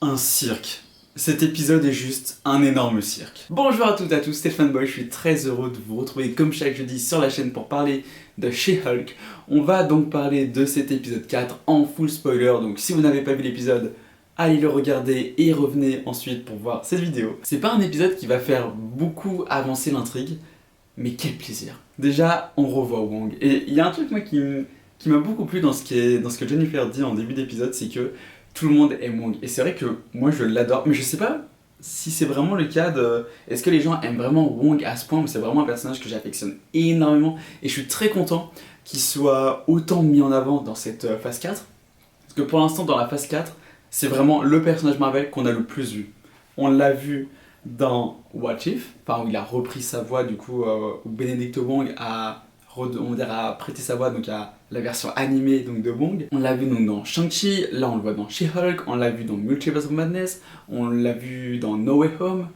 un cirque. Cet épisode est juste un énorme cirque. Bonjour à toutes et à tous, Stéphane Boy, je suis très heureux de vous retrouver comme chaque jeudi sur la chaîne pour parler de She-Hulk. On va donc parler de cet épisode 4 en full spoiler, donc si vous n'avez pas vu l'épisode, allez le regarder et revenez ensuite pour voir cette vidéo. C'est pas un épisode qui va faire beaucoup avancer l'intrigue, mais quel plaisir. Déjà, on revoit Wong, et il y a un truc moi qui m'a beaucoup plu dans ce que Jennifer dit en début d'épisode, c'est que tout le monde aime Wong. Et c'est vrai que moi je l'adore, mais je sais pas si c'est vraiment le cas de... Est-ce que les gens aiment vraiment Wong à ce point, mais c'est vraiment un personnage que j'affectionne énormément. Et je suis très content qu'il soit autant mis en avant dans cette phase 4. Parce que pour l'instant dans la phase 4, c'est vraiment le personnage Marvel qu'on a le plus vu. On l'a vu dans What If, enfin où il a repris sa voix du coup, où Benedict Wong a prêté sa voix donc à la version animée donc, de Wong. On l'a vu donc dans Shang-Chi, là on le voit dans She-Hulk, on l'a vu dans Multiverse of Madness, on l'a vu dans No Way Home.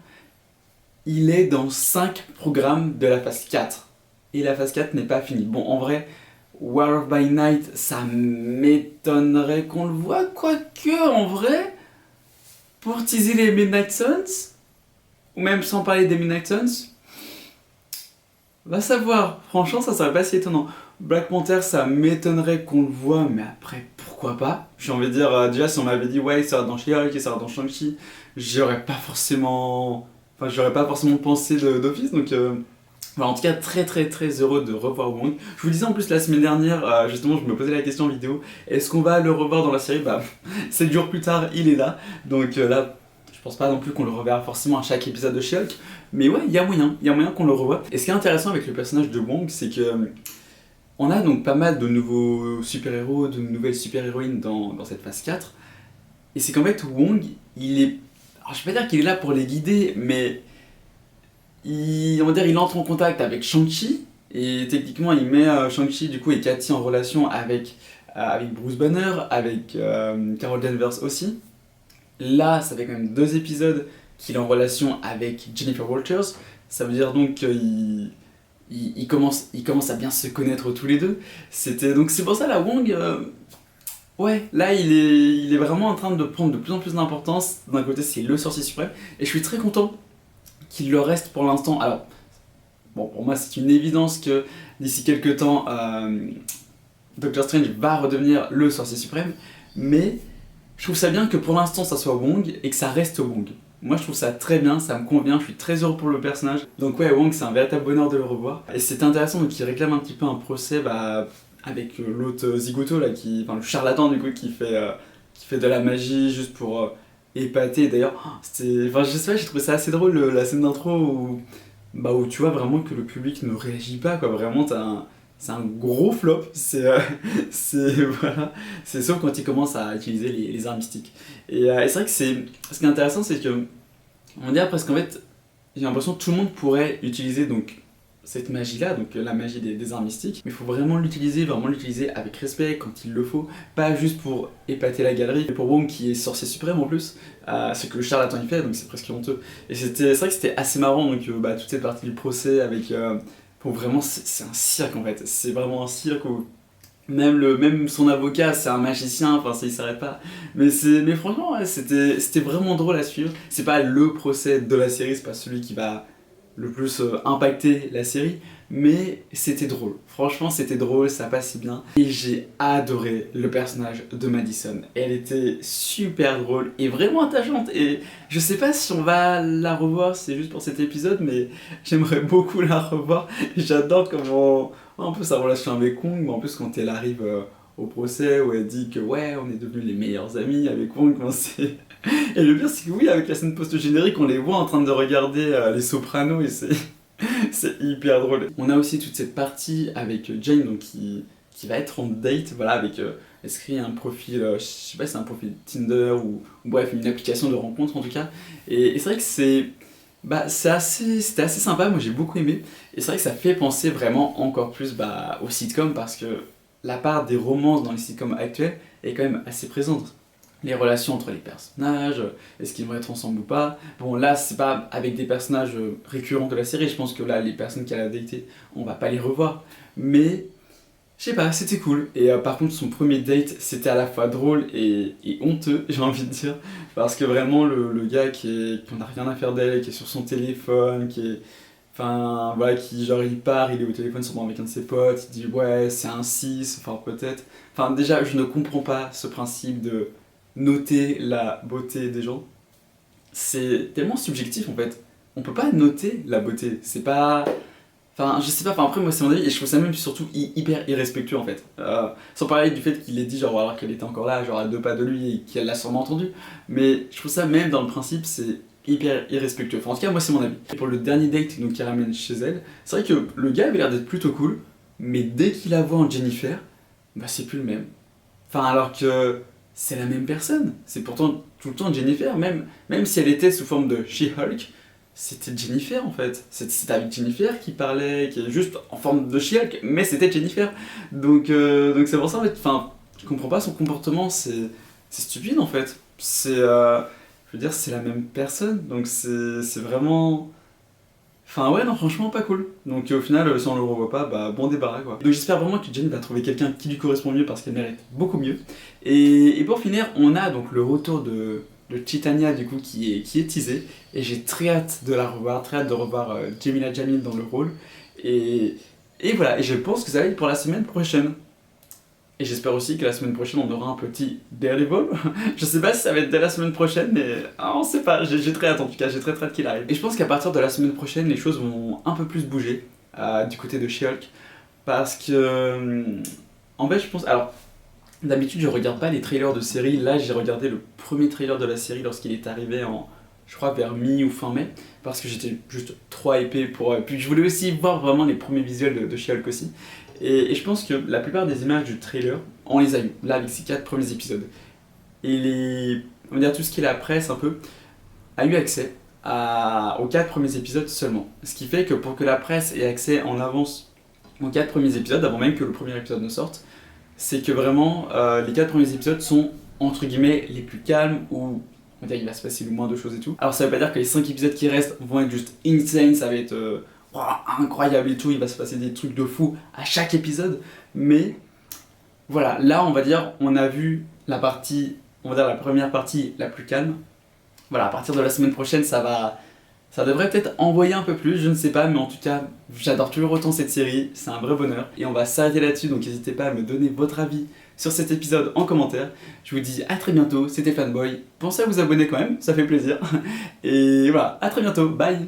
Il est dans 5 programmes de la phase 4. Et la phase 4 n'est pas finie. Bon, en vrai, War of by Night, ça m'étonnerait qu'on le voit, quoique en vrai, pour teaser les Midnight Suns, ou même sans parler des Midnight Suns, va savoir, franchement ça serait pas si étonnant. Black Panther ça m'étonnerait qu'on le voit, mais après pourquoi pas. J'ai envie de dire, déjà si on m'avait dit ouais il sera dans She-Hulk, il sera dans Shang-Chi, j'aurais pas forcément pensé d'office, donc voilà, en tout cas très heureux de revoir Wong. Je vous disais en plus la semaine dernière, justement je me posais la question en vidéo, est-ce qu'on va le revoir dans la série? Bah 7 jours plus tard il est là, donc là je pense pas non plus qu'on le reverra forcément à chaque épisode de She-Hulk, mais ouais, il y a moyen qu'on le revoie. Et ce qui est intéressant avec le personnage de Wong, c'est que on a donc pas mal de nouveaux super-héros, de nouvelles super-héroïnes dans cette phase 4, et c'est qu'en fait Wong, il est... Alors je vais pas dire qu'il est là pour les guider, mais on va dire il entre en contact avec Shang-Chi, et techniquement il met Shang-Chi du coup et Katy en relation avec Bruce Banner, avec Carol Danvers aussi. Là, ça fait quand même 2 épisodes qu'il est en relation avec Jennifer Walters. Ça veut dire donc qu'ils commencent à bien se connaître tous les deux. Donc c'est pour ça la Wong, ouais, là il est vraiment en train de prendre de plus en plus d'importance. D'un côté, c'est le sorcier suprême, et je suis très content qu'il le reste pour l'instant. Alors, bon, pour moi, c'est une évidence que d'ici quelques temps, Doctor Strange va redevenir le sorcier suprême, mais je trouve ça bien que pour l'instant ça soit Wong et que ça reste Wong. Moi je trouve ça très bien, ça me convient, je suis très heureux pour le personnage. Donc ouais, Wong c'est un véritable bonheur de le revoir. Et c'est intéressant donc il réclame un petit peu un procès avec l'autre zigoto là, enfin le charlatan du coup qui fait de la magie juste pour épater. D'ailleurs, je sais pas, j'ai trouvé ça assez drôle la scène d'intro où tu vois vraiment que le public ne réagit pas quoi, vraiment c'est un gros flop, voilà. C'est sauf quand il commence à utiliser les arts mystiques. Et c'est vrai que ce qui est intéressant, c'est que on dirait presque qu'en fait, j'ai l'impression que tout le monde pourrait utiliser donc cette magie-là, donc la magie des arts mystiques, mais il faut vraiment l'utiliser avec respect quand il le faut, pas juste pour épater la galerie, mais pour Wong qui est sorcier suprême en plus, ce que le charlatan il fait, donc c'est presque honteux. Et c'est vrai que c'était assez marrant, donc toute cette partie du procès avec... Pour vraiment, c'est un cirque en fait, c'est vraiment un cirque où même son avocat c'est un magicien, enfin ça il s'arrête pas. Mais franchement, ouais, c'était vraiment drôle à suivre. C'est pas le procès de la série, c'est pas celui qui va le plus impacter la série, mais c'était drôle. Franchement, c'était drôle, ça passait bien. Et j'ai adoré le personnage de Madison. Elle était super drôle et vraiment attachante. Et je sais pas si on va la revoir, c'est juste pour cet épisode, mais j'aimerais beaucoup la revoir. J'adore comment... En plus, sa relation avec Wong, mais en plus, quand elle arrive au procès, où elle dit que ouais, on est devenus les meilleurs amis avec Wong, et le pire, c'est que oui, avec la scène post-générique, on les voit en train de regarder Les Sopranos, et c'est hyper drôle. On a aussi toute cette partie avec Jane, donc qui va être en date, voilà, avec... elle se crée un profil, je sais pas si c'est un profil Tinder, ou bref, une application de rencontre en tout cas. Et c'est vrai que c'était assez sympa, moi j'ai beaucoup aimé. Et c'est vrai que ça fait penser vraiment encore plus aux sitcoms, parce que la part des romances dans les sitcoms actuels est quand même assez présente. Les relations entre les personnages, est-ce qu'ils vont être ensemble ou pas. Bon là c'est pas avec des personnages récurrents de la série, je pense que là les personnes qu'elle a datées, on va pas les revoir. Mais Je sais pas, c'était cool. Et par contre, son premier date, c'était à la fois drôle et honteux, j'ai envie de dire. Parce que vraiment, le gars qui en a rien à faire d'elle, qui est sur son téléphone, qui est. Enfin, voilà, qui genre il part, il est au téléphone sûrement avec un de ses potes, il dit ouais, c'est un 6 enfin peut-être. Enfin, déjà, je ne comprends pas ce principe de noter la beauté des gens. C'est tellement subjectif en fait. On peut pas noter la beauté. C'est pas. Enfin, je sais pas, enfin après moi c'est mon avis et je trouve ça même surtout hyper irrespectueux en fait. Sans parler du fait qu'il ait dit genre alors qu'elle était encore là, genre à deux pas de lui et qu'elle l'a sûrement entendu. Mais je trouve ça même dans le principe c'est hyper irrespectueux. Enfin en tout cas moi c'est mon avis. Et pour le dernier date donc qui ramène chez elle, c'est vrai que le gars avait l'air d'être plutôt cool, mais dès qu'il la voit en Jennifer, bah c'est plus le même. Enfin alors que c'est la même personne. C'est pourtant tout le temps Jennifer, même si elle était sous forme de She-Hulk c'était Jennifer en fait. C'était avec Jennifer qui parlait, qui est juste en forme de She-Hulk, mais c'était Jennifer. Donc c'est pour ça en fait, enfin, je comprends pas son comportement, c'est stupide en fait. Je veux dire, c'est la même personne, donc c'est vraiment. Enfin ouais, non, franchement pas cool. Donc au final, si on le revoit pas, bah bon débarras quoi. Donc j'espère vraiment que Jen va trouver quelqu'un qui lui correspond mieux parce qu'elle mérite beaucoup mieux. Et pour finir, on a donc le retour de Titania du coup qui est teasé. Et j'ai très hâte de la revoir, très hâte de revoir Jamila Jamil dans le rôle. Et voilà, et je pense que ça va être pour la semaine prochaine. Et j'espère aussi que la semaine prochaine on aura un petit Daredevil. Je sais pas si ça va être dès la semaine prochaine, mais on sait pas. J'ai très hâte en tout cas, j'ai très hâte qu'il arrive. Et je pense qu'à partir de la semaine prochaine, les choses vont un peu plus bouger du côté de She-Hulk. Parce que. En fait, je pense. Alors, d'habitude, je regarde pas les trailers de séries. Là, j'ai regardé le premier trailer de la série lorsqu'il est arrivé en. Je crois vers mi ou fin mai. Parce que j'étais juste trop hypé pour. Puis je voulais aussi voir vraiment les premiers visuels de She-Hulk aussi. Et je pense que la plupart des images du trailer, on les a eues, là avec ces 4 premiers épisodes. Et on va dire tout ce qui est la presse un peu, a eu accès aux 4 premiers épisodes seulement. Ce qui fait que pour que la presse ait accès en avance aux 4 premiers épisodes, avant même que le premier épisode ne sorte, c'est que vraiment les 4 premiers épisodes sont entre guillemets les plus calmes où on va dire il va se passer le moins de choses et tout. Alors ça veut pas dire que les 5 épisodes qui restent vont être juste insane, ça va être incroyable et tout, il va se passer des trucs de fou à chaque épisode, mais voilà, là on va dire on a vu la partie, on va dire la première partie la plus calme. Voilà, à partir de la semaine prochaine ça devrait peut-être envoyer un peu plus, je ne sais pas, mais en tout cas j'adore toujours autant cette série, c'est un vrai bonheur. Et on va s'arrêter là-dessus, donc n'hésitez pas à me donner votre avis sur cet épisode en commentaire. Je vous dis à très bientôt, c'était Fanboy, pensez à vous abonner quand même, ça fait plaisir. Et voilà, à très bientôt, bye.